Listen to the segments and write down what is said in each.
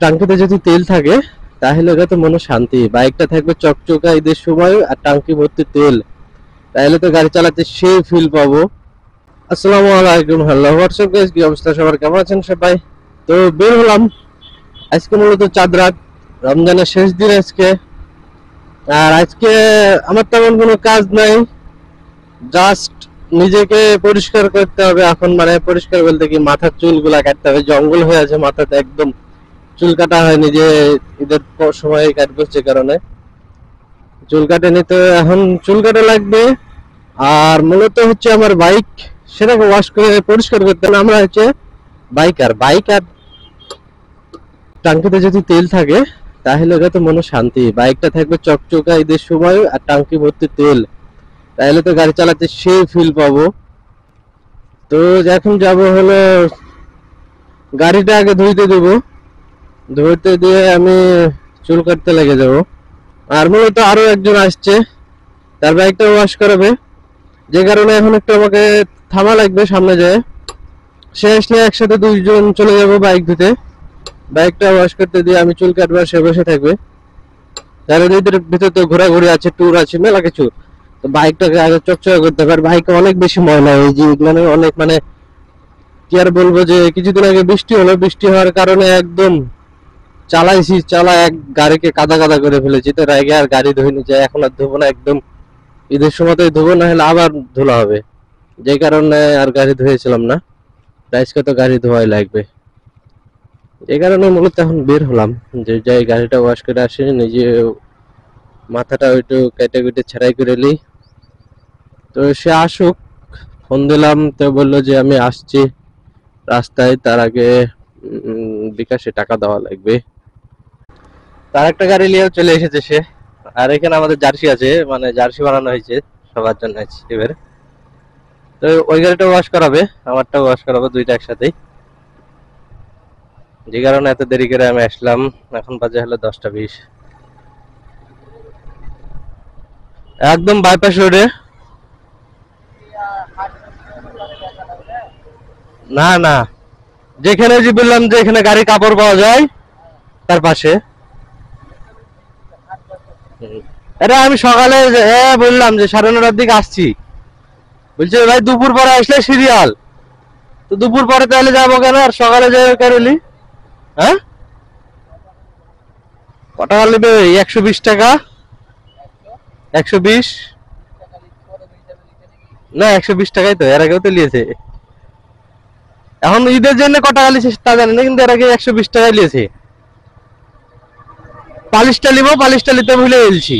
টাঙ্কিতে যদি তেল থাকে তাহলে এটা তো মনে শান্তি। বাইকটা থাকবে চকচকা ঈদের সময় আর টাঙ্কি ভর্তি তেল, তাহলে তো গাড়ি চালাতে সেই ফিল পাবো। আসসালামু আলাইকুম, হ্যালো হোয়াটসঅ্যাপ গাইস, কি অবস্থা সবার, কেমন আছেন সবাই? তো বের হলাম আজকে মূলত চাঁদ রাত, রমজানের শেষ দিন আজকে। আর আজকে আমার তেমন কোনো কাজ নাই, জাস্ট নিজেকে পরিষ্কার করতে হবে এখন। মানে পরিষ্কার বলতে কি, মাথার চুলগুলা কাটতে হবে, জঙ্গল হয়ে আছে মাথাতে একদম। চুল কাটা হয়নি, যে ঈদের সময় কাটবো যে কারণে চুল কাটেনি, তো এখন চুল কাটা লাগবে। আর মূলত হচ্ছে আমার বাইক, সেটাকে ওয়াশ করে পরিষ্কার করতে হবে। আমরা হচ্ছে বাইক আর টাঙ্কিতে যদি তেল থাকে তাহলে এটা তো মনে শান্তি। বাইকটা থাকবে চকচকা ঈদের সময় আর টাঙ্কি ভর্তি তেল, তাহলে তো গাড়ি চালাতে সেই ফিল পাবো। তো এখন যাব হলো, গাড়িটা আগে ধুইতে দেবো, ধুইতে দিয়ে আমি চুল কাটতে লেগে যাব। আর মূলত আরো একজন আসছে, তার বাইকটা ওয়াশ করাবে, যে কারণে এখন একটু আমাকে থামা লাগবে সামনে যায়। সে আসলে একসাথে দুইজন চলে যাব বাইক ধুতে, বাইকটা ওয়াশ করতে দিয়ে আমি চুল কাটবো, সে বসে থাকবে। কারণ এদের ভিতরে তো ঘোরাঘুরি আছে, ট্যুর আছে, মেলা কিছু। তো বাইকটাকে আগে চকচকা করতে হবে। আর বাইকে অনেক বেশি ময়লা, এই যে মানে অনেক, মানে কি আর বলবো, যে কিছুদিন আগে বৃষ্টি হলো, বৃষ্টি হওয়ার কারণে একদম চালা এক গাড়িকে কাদা কাদা করে ফেলেছি। তো রেগে আর গাড়ি ধুইনি, যায় এখন আর ধুবো না, একদম ঈদের সময়তেই ধুবো, না হলে আবার ধুলা হবে। যে কারণে আর গাড়ি ধুয়েছিলাম না, আজকে তো গাড়ি ধোয়াই লাগবে। এই কারণে মূলত এখন বের হলাম, যে যাই গাড়িটা ওয়াশ করে আসি, নিজে মাথাটা একটু কেটে কেটে ছাড়াই করে নিই। তো সে আসুক, ফোন দিলাম, তো বললো যে আমি আসছি রাস্তায়, তার আগে বিকাশে টাকা দেওয়া লাগবে। তার একটা গাড়ি নিয়ে চলে এসেছে সে। আর এখানে আমাদের জার্সি আছে, মানে জার্সি বানানো হয়েছে সবার জন্য এবার। তো ওই গাড়িটা ওয়াশ করাবে, আমারটা ওয়াশ করাবো, দুইটা একসাথেই। যে কারণে এত দেরি করে আমি আসলাম। এখন বাজে হলো 10টা 20, একদম বাইপাস রোডে। না না, যেখানে যে বললাম যে এখানে গাড়ি কাপড় পাওয়া যায় তার পাশে। আরে আমি সকালে বললাম যে 9:30টার দিকে আসছি, বলছে ভাই দুপুর পরে আসলে সিরিয়াল। তো দুপুর পরে তাহলে যাবো কেন, আর সকালে যাই কেন? হ্যাঁ, কত টাকা নেবে? 120 টাকা। 120 না, 120 টাকাই তো, এর আগেও তো নিয়েছে। এখন ঈদের জন্য কত টাকা লিয়েছে তা জানি না, কিন্তু এর আগে 120 টাকায় নিয়েছে। পালিশটা নিবো, পালিশটা নিতে ভুলে গেছি।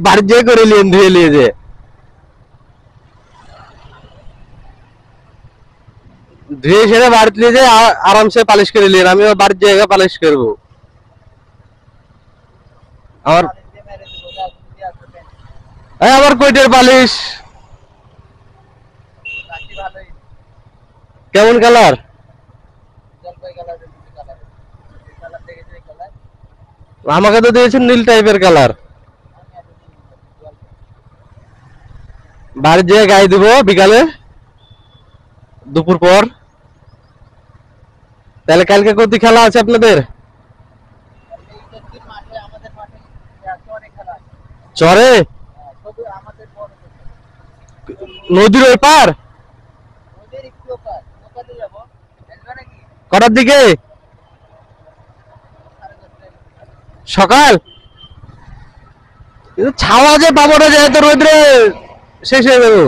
বাড়ির যেয়ে করে নিয়ে ধুয়ে নিয়েছে। ধুয়ে সেরে বাড়িতে নিয়ে যায় আরামসে পালিশ করে নিয়ে, আমি বাড়ির জায়গা পালিশ করবো। আমার আমার কোয়েটের পালিশ। কেমন কালার? আমাকে তো দিয়েছেন নীল টাইপের কালার। বাড়ির যেয়ে গায়ে দিব বিকালে, দুপুর পর। তাহলে কালকে কত খেলা আছে আপনাদের? চরে? নদীর ওই পার? কটার দিকে? সকাল? ছাওয়া যে পাবো না, যে এত রোদ্রে শেষ হয়ে যাবো।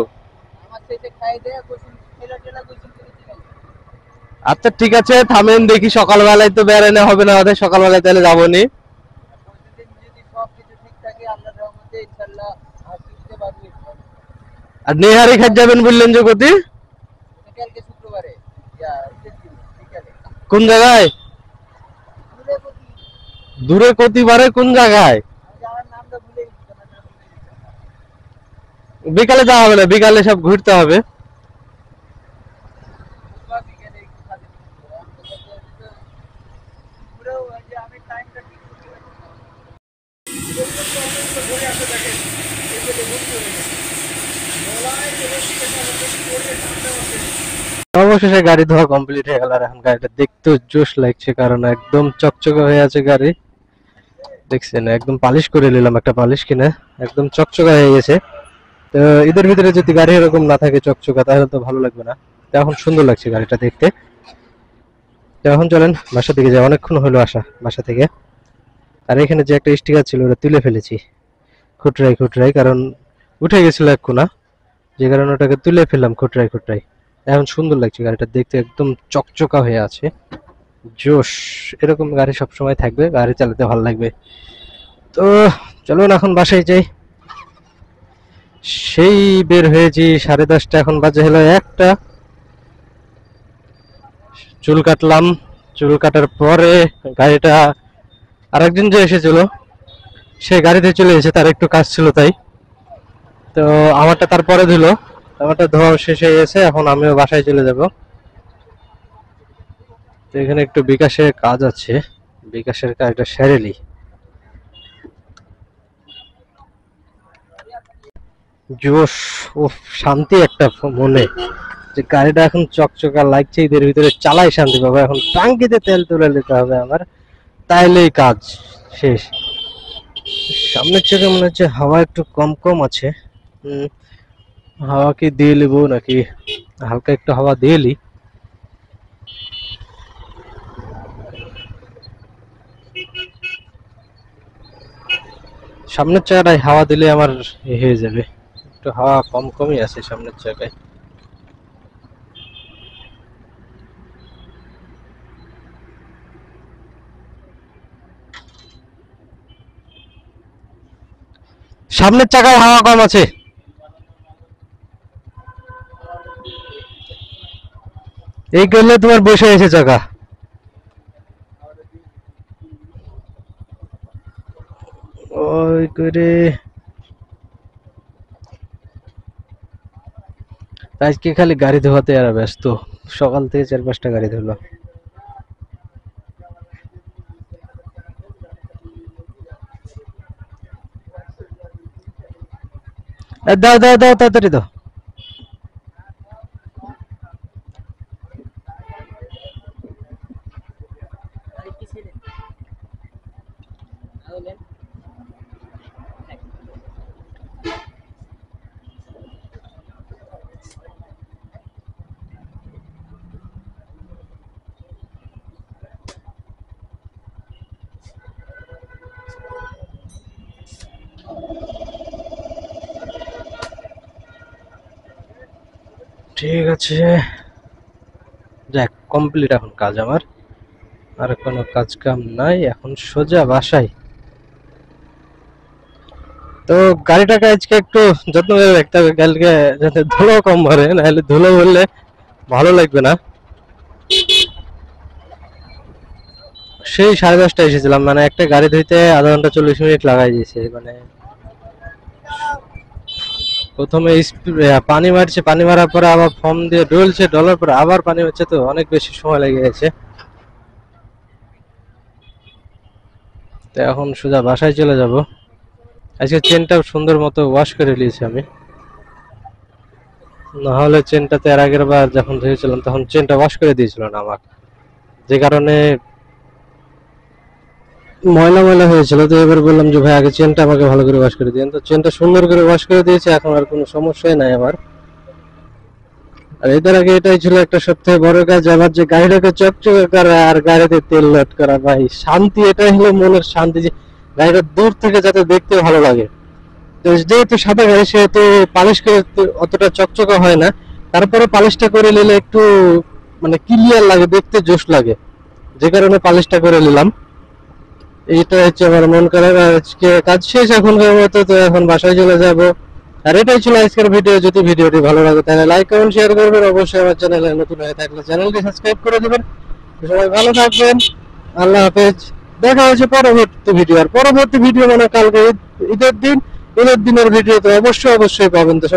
আচ্ছা ঠিক আছে, থামেন দেখি, সকালবেলায় তো বেড়ানো হবে না, সকালবেলায় তাহলে যাবো নি। আর নেহারি খাট যাবেন বললেন যে গতি, কোন জায়গায়? দূরে কতিবারে কোন জায়গায়? বিকালে যাওয়া হবে না, বিকালে সব ঘুরতে হবে। অবশেষে গাড়ি ধোয়া কমপ্লিট হয়ে গেল, আর এখন গাড়িটা দেখতেও জোশ লাগছে, কারণ একদম চকচকে হয়ে আছে গাড়ি। দেখছেন, একদম পালিশ করে নিলাম, একটা পালিশ কিনে একদম চকচকা হয়ে গেছে। তো এদের ভিতরে যদি গাড়ি এরকম না থাকে চকচকা, তাহলে তো ভালো লাগবে না। তো এখন সুন্দর লাগছে গাড়িটা দেখতে। তো এখন চলেন বাসা থেকে যাই, অনেকক্ষণ হলো আসা বাসা থেকে। আর এখানে যে একটা স্টিকার ছিল ওটা তুলে ফেলেছি খুটরাই খুটরাই, কারণ উঠে গেছিল এক কোনা, যে কারণে ওটাকে তুলে ফেললাম খুটরাই খুটরাই। এখন সুন্দর লাগছে গাড়িটা দেখতে, একদম চকচকা হয়ে আছে, জোশ। এরকম গাড়ি সব সময় থাকবে, গাড়ি চালাতে ভালো লাগবে। তো চলুন এখন বাসায় যাই। সেই বের হয়েছি 10:30, এখন বাজে হলো 1টা। চুল কাটলাম, চুল কাটার পরে গাড়িটা আরেকজন যে এসেছিল সে গাড়িতে চলে এসে, তার একটু কাজ ছিল তাই। তো আমারটা তারপরে দিল, আমারটা ধোয়া শেষ হয়ে গেছে, এখন আমিও বাসায় চলে যাব। তো এখানে একটু বিকাশের কাজ আছে, বিকাশের কাজটা সেরেলি। জোশ ও শান্তি একটা মনে, যে গাড়িটা এখন চকচকা লাগছে, এদের ভিতরে চালাই শান্তি পাবো। এখন টাঙ্কিতে তেল তুলে নিতে হবে আমার, তাইলেই কাজ শেষ। সামনের থেকে মনে হচ্ছে হাওয়া একটু কম কম আছে। হাওয়া কি দিয়ে নিবো নাকি হালকা একটু হাওয়া দিয়ে নি। সামনের জায়গাটায় হাওয়া দিলে আমার হয়ে যাবে, একটু হাওয়া কম কমই আছে সামনের জায়গায়। সামনের চাকায় হাওয়া কম আছে। এই করলে তোমার বসে আছে চাকা। ওই করে আজকে খালি গাড়ি ধোয়াতে আর ব্যস্ত, সকাল থেকে 4-5টা গাড়ি ধরলো। দাও দাও দাও, তাড়াতাড়ি দাও। ঠিক আছে, যাক কমপ্লিট এখন কাজ আমার, আর কোনো কাজ কাম নাই, এখন সোজা বাসায়। তো গাড়িটাকে আজকে একটু যত্ন করে রাখতে হবে, কালকে যাতে ধুলো কম ভরে, নাহলে ধুলো ভরলে ভালো লাগবে না। সেই 10:30টায় এসেছিলাম, মানে একটা গাড়ি ধুইতে আধা ঘন্টা 40 মিনিট লাগাই দিয়েছে। মানে প্রথমে পানি মারছে, পানি মারার পরে আবার ফর্ম দিয়ে ডলছে, ডলার পরে আবার পানি হচ্ছে, তো অনেক বেশি সময় লেগে গেছে। তো এখন সোজা বাসায় চলে যাব। আজকে চেনটা সুন্দর মতো ওয়াশ করে নিয়েছি আমি, নাহলে চেনটাতে এর আগের বার যখন ধুয়েছিলাম তখন চেনটা ওয়াশ করে দিয়েছিল না আমাকে, যে কারণে ময়লা ময়লা হয়েছিল। তো এবার বললাম যে ভাই আগে চেনটা আমাকে ভালো করে ওয়াশ করে দিন, তো চেনটা সুন্দর করে ওয়াশ করে দিয়েছে, এখন আর কোনো সমস্যাই নাই আমার। আর এদের আগে এটাই ছিল একটা সবথেকে বড় কাজ, আমার যে গাড়িটাকে চকচকে করা আর গাড়িতে তেল লোড করা। ভাই শান্তি, এটাই হলো মনের শান্তি, যে গাড়িটা দূর থেকে যাতে দেখতে ভালো লাগে। তো যেহেতু সাদা গাড়ি, সেহেতু পালিশ করে অতটা চকচকে হয় না, তারপরে পালিশটা করে নিলে একটু মানে ক্লিয়ার লাগে, দেখতে জোশ লাগে, যে কারণে পালিশটা করে নিলাম। এইটা হচ্ছে আমার মন করার। আজকে কাজ শেষ এখনকার মতো, তো এখন বাসায় চলে যাব। আর এটাই ছিল আজকের ভিডিও। যদি ভিডিওটি ভালো লাগে তাহলে লাইক কমেন্ট শেয়ার করবেন, অবশ্যই আমার চ্যানেলে নতুন হয়ে থাকলে চ্যানেলটি সাবস্ক্রাইব করে দেবেন। সবাই ভালো থাকবেন, আল্লাহ হাফেজ। দেখা হচ্ছে পরবর্তী ভিডিও। আর পরবর্তী ভিডিও মানে কালকে ঈদের দিন, ঈদের দিনের ভিডিও তো অবশ্যই অবশ্যই পাবেন। তো